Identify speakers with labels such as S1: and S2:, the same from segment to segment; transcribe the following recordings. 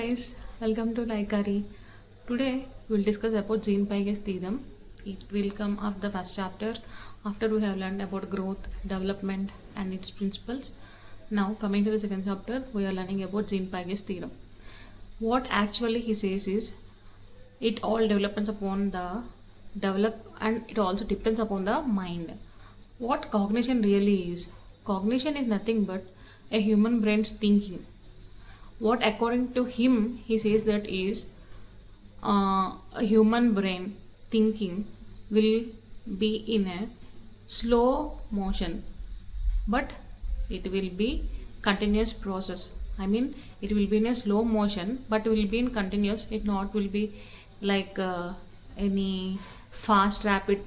S1: guys, welcome to Laikari. Today we'll discuss about Jean-Piaget's theorem. It will come after the first chapter after we have learned about growth, development and its principles. Now coming to the second chapter, we are learning about Jean-Piaget's theorem. What actually he says is it all develops upon the and it also depends upon the mind. What cognition really is? Cognition is nothing but a human brain's thinking. What according to him he says that is a human brain thinking will be in a slow motion, but it will be continuous process. I mean, it will be in a slow motion but will be in continuous. It not will be like any fast rapid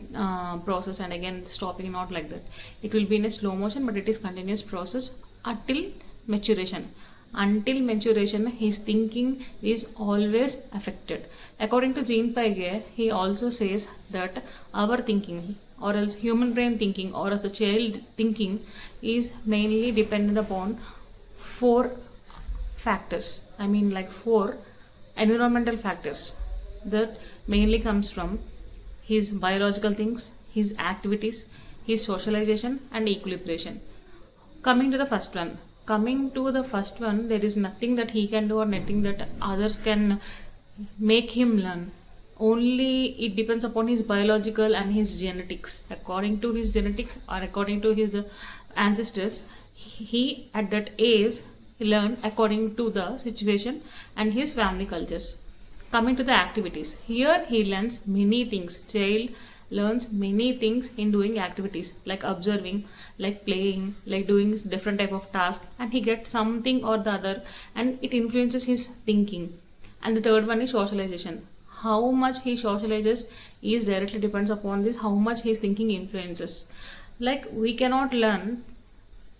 S1: process and again stopping, not like that. It will be in a slow motion but it is continuous process until maturation. Until maturation his thinking is always affected. According to Jean Piaget, he also says that our thinking or else human brain thinking or as the child thinking is mainly dependent upon four factors. I mean like four environmental factors that mainly comes from his biological things, his activities, his socialization and equilibration. Coming to the first one, there is nothing that he can do or nothing that others can make him learn. Only it depends upon his biological and his genetics. According to his genetics or according to his ancestors, he at that age learned according to the situation and his family cultures. Coming to the activities, here he learns many things. Child learns many things in doing activities like observing, like playing, like doing different type of task, and he gets something or the other and it influences his thinking. And the third one is socialization. How much he socializes is directly depends upon this, how much his thinking influences. Like we cannot learn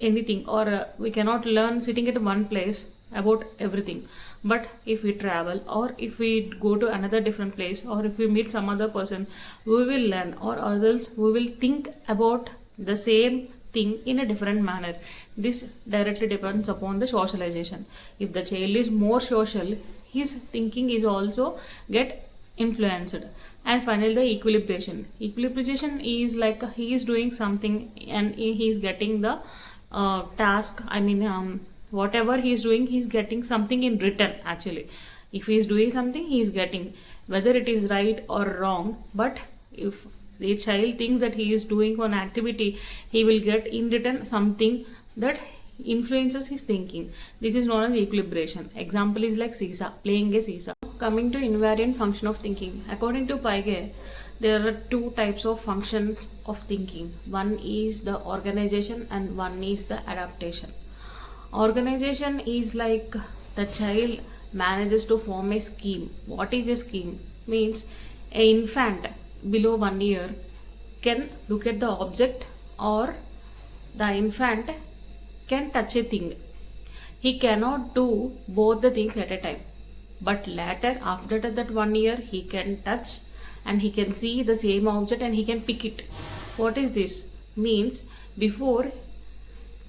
S1: anything or we cannot learn sitting at one place about everything, but if we travel or if we go to another different place or if we meet some other person, we will learn or else we will think about the same thing in a different manner. This directly depends upon the socialization. If the child is more social, his thinking is also get influenced. And finally the equilibration is like he is doing something and he is getting the task. I mean whatever he is doing, he is getting something in return. Actually, if he is doing something, he is getting whether it is right or wrong. But if the child thinks that he is doing one activity, he will get in return something that influences his thinking. This is known as equilibration. Example is like seesaw, playing a seesaw. Coming to invariant function of thinking, according to Piaget, there are two types of functions of thinking. One is the organization and one is the adaptation. Organization is like the child manages to form a scheme. What is a scheme? Means an infant below 1 year can look at the object or the infant can touch a thing. He cannot do both the things at a time. But later, after that 1 year, he can touch and he can see the same object and he can pick it. What is this? Means before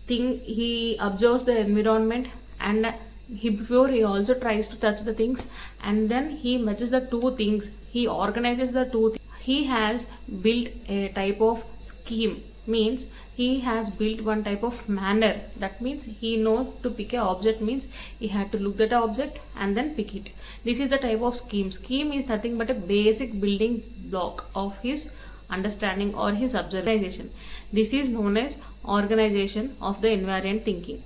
S1: he observes the environment and before he also tries to touch the things and then he matches the two things. He organizes the two things. He has built a type of scheme. Means he has built one type of manner. That means he knows to pick a object means he had to look at the object and then pick it. This is the type of scheme. Scheme is nothing but a basic building block of his understanding or his observation. This is known as organization of the invariant thinking.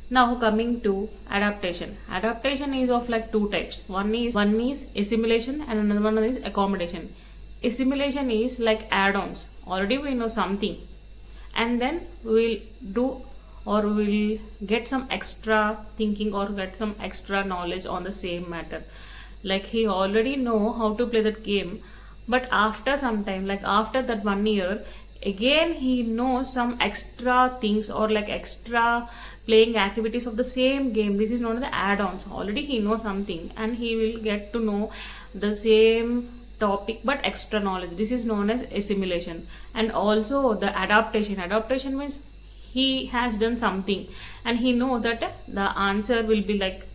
S1: Now coming to adaptation. Adaptation is of like two types. One is assimilation and another one is accommodation. Assimilation is like add-ons. Already we know something and then we will do or we will get some extra thinking or get some extra knowledge on the same matter. Like he already know how to play that game, but after some time, like after that 1 year, again he knows some extra things or like extra playing activities of the same game. This is known as the add-ons. Already he knows something and he will get to know the same topic but extra knowledge. This is known as assimilation. And also the adaptation means he has done something and he know that the answer will be like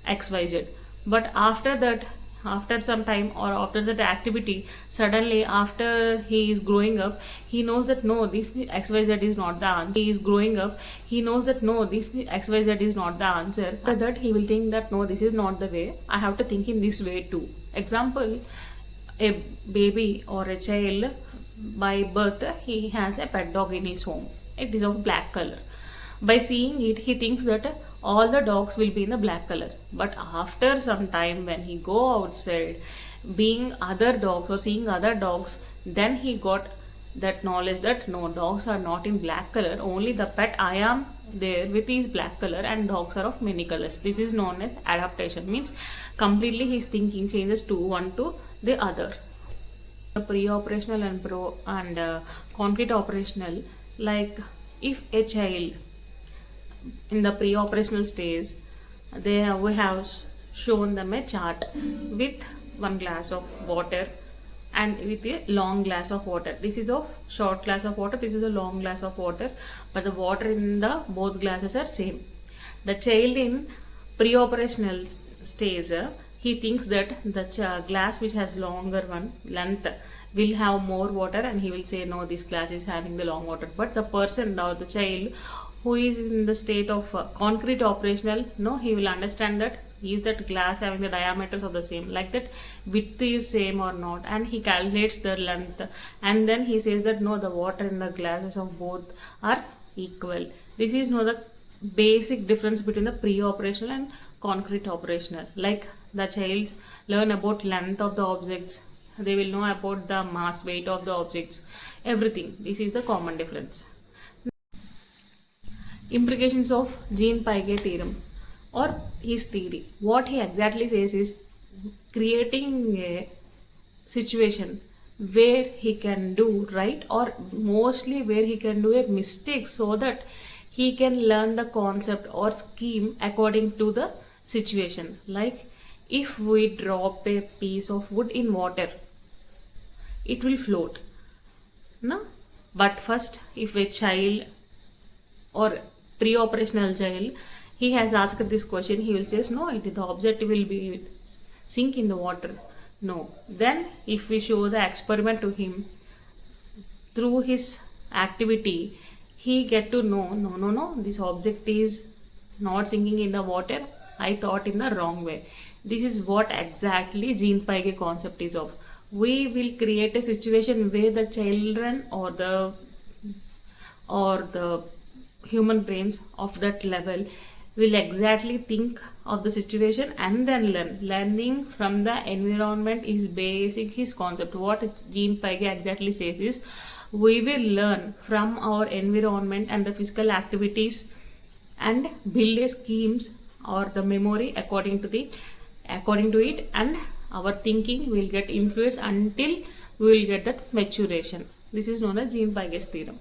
S1: XYZ. But after that, after some time or after that activity, suddenly after he is growing up, he knows that no, this XYZ is not the answer. He is growing up, he knows that no, this XYZ is not the answer. After that, he will think that no, this is not the way. I have to think in this way too. Example, a baby or a child by birth, he has a pet dog in his home. It is of black color. By seeing it, he thinks that all the dogs will be in the black color. But after some time, when he go outside being other dogs or seeing other dogs, then he got that knowledge that no, dogs are not in black color, only the pet I am there with is black color and dogs are of many colors. This is known as adaptation, means completely his thinking changes to one to the other. The pre-operational and concrete operational, like if a child in the pre-operational stage, we have shown them a chart with one glass of water and with a long glass of water. This is of short glass of water, this is a long glass of water, but the water in the both glasses are same. The child in pre-operational stage, he thinks that the glass which has longer one length will have more water, and he will say no, this glass is having the long water. But the person, the child who is in the state of concrete operational, no, he will understand that is that glass having the diameters of the same, like that width is same or not, and he calculates the length, and then he says that no, the water in the glasses of both are equal. This is the basic difference between the pre-operational and concrete operational. Like the childs learn about length of the objects, they will know about the mass, weight of the objects, everything. This is the common difference. Implications of Jean-Piaget theorem or his theory. What he exactly says is creating a situation where he can do right, or mostly where he can do a mistake, so that he can learn the concept or scheme according to the situation. Like if we drop a piece of wood in water, it will float, no? But first, if a child or pre-operational child, he has asked this question, he will say no, the object will be sink in the water. No. Then if we show the experiment to him, through his activity, he get to know no, this object is not sinking in the water, I thought in the wrong way. This is what exactly Jean-Piaget concept is of. We will create a situation where the children or the human brains of that level will exactly think of the situation and then learn. Learning from the environment is basic his concept. What Jean-Piaget exactly says is, we will learn from our environment and the physical activities and build a schemes or the memory according to it, and our thinking will get influenced until we will get that maturation. This is known as Jean-Piaget's theorem.